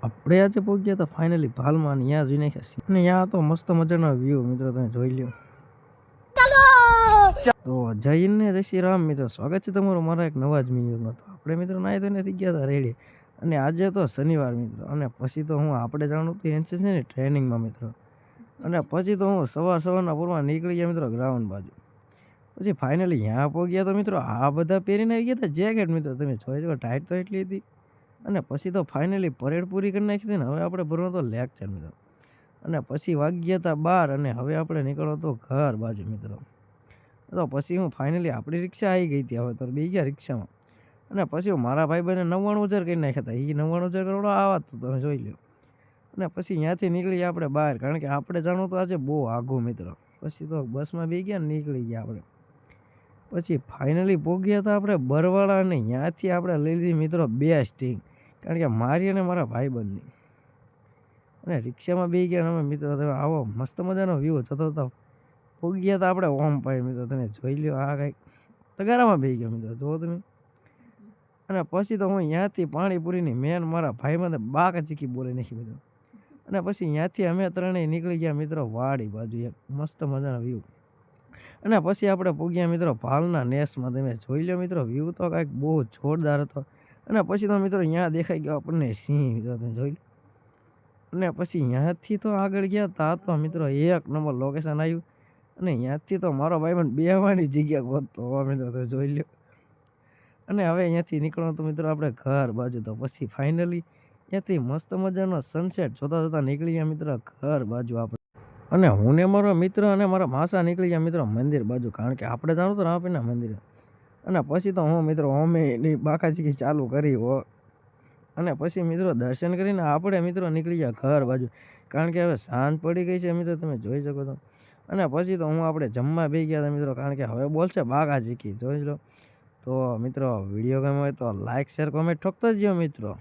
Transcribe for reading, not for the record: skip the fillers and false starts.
આપણે આજે પહોંચ્યા હતા ફાઇનલી ભાલમાં, અને ત્યાં જોઈને અને ત્યાં તો મસ્ત મજાનો વ્યૂ મિત્રો તમે જોઈ લ્યો. તો જઈને જય શ્રી રામ મિત્રો, સ્વાગત છે તમારું મારા એક નવા જ વિડીયોમાં. તો આપણે મિત્રો નાહી ધોઈને થઈ ગયા હતા રેડી, અને આજે તો શનિવાર મિત્રો, અને પછી તો આપણે જવાનું હતું એનસીસીની ટ્રેનિંગમાં મિત્રો, અને પછી તો સવારના પૂરમાં નીકળી ગયા મિત્રો ગ્રાઉન્ડ બાજુ. પછી ફાઇનલી ત્યાં પહોંચ્યા તો મિત્રો આ બધા પહેરીને આવી ગયા હતા જેકેટ મિત્રો, તમે જોઈ લો ટાઈટ તો એટલી હતી. અને પછી તો ફાઇનલી પરેડ પૂરી કરી નાખી હતી ને હવે આપણે ભરવાનો તો લેક્ચર મિત્રો, અને પછી વાગ્યા હતા 12, અને હવે આપણે નીકળો તો ઘર બાજુ મિત્રો. તો પછી ફાઇનલી આપણી રિક્ષા આવી ગઈ હતી, હવે તો બે ગયા રિક્ષામાં. અને પછી મારા ભાઈ બહેને 99,000 કરી નાખ્યા હતા, એ 99,000 કરોડ આવા તો તમે જોઈ લો. અને પછી ત્યાંથી નીકળી આપણે બહાર, કારણ કે આપણે જાણવું તો આજે બહુ આઘું મિત્રો. પછી તો બસમાં બે ગયા ને નીકળી ગયા આપણે. પછી ફાઇનલી પહોંચ્યા હતા આપણે બરવાળા, અને ત્યાંથી આપણે લઈ લીધી મિત્રો 2 સ્ટિંગ, કારણ કે મારી અને મારા ભાઈબંધની. અને રિક્ષામાં બે ગયા અમે મિત્રો, તમે આવો મસ્ત મજાનો વ્યૂ જતો હતો. પહોંચ્યા હતા આપણે ઓમ પાઈ મિત્રો, તમે જોઈ લો આ કંઈક તગારામાં બે ગયો મિત્રો, જુઓ તમે. અને પછી તો ત્યાંથી પાણીપુરીની મેન મારા ભાઈબંધે બાકા ચીકી બોલી નાખી મિત્રો. અને પછી ત્યાંથી અમે ત્રણેય નીકળી ગયા મિત્રો વાડી બાજુ, એક મસ્ત મજાનો વ્યૂ. અને પછી આપણે પહોંચ્યા મિત્રો ભાલના નેસમાં, તમે જોઈ લો મિત્રો વ્યૂ તો કાંઈક બહુ જોરદાર હતો. અને પછી તો મિત્રો ત્યાં દેખાઈ ગયો આપણને સિંહ મિત્રો, તમે જોઈ લો. અને પછી ત્યાંથી તો આગળ ગયા તા તો મિત્રો 1 નંબર લોકેશન આવ્યું. અને ત્યાંથી તો મારો ભાઈબંધ બેહવાની જગ્યા ગોતતો મિત્રો, તમે જોઈ લો. અને હવે ત્યાંથી નીકળવાનું તો મિત્રો આપણે ઘર બાજુ. તો પછી ફાઇનલી ત્યાંથી મસ્ત મજાનો સનસેટ જોતા નીકળી ગયા મિત્રો ઘર બાજુ આપણે. અને હું ને મારો મિત્ર અને મારા માસા નીકળી ગયા મિત્રો મંદિર બાજુ, કારણ કે આપણે જાણું તો રામપીરના મંદિરે. અને પછી તો મિત્રો અમે બાકાચીકી ચાલુ કરી હો. અને પછી મિત્રો દર્શન કરીને આપણે મિત્રો નીકળી ગયા ઘર બાજુ, કારણ કે હવે સાંજ પડી ગઈ છે મિત્રો, તમે જોઈ શકો છો. અને પછી તો આપણે જમવા બેસી ગયા હતા મિત્રો, કારણ કે હવે બોલશે બાકાચીકી, જોઈ લો. તો મિત્રો વિડીયો ગમે હોય તો લાઇક શેર કોમેન્ટ ઠોકતા જ મિત્રો.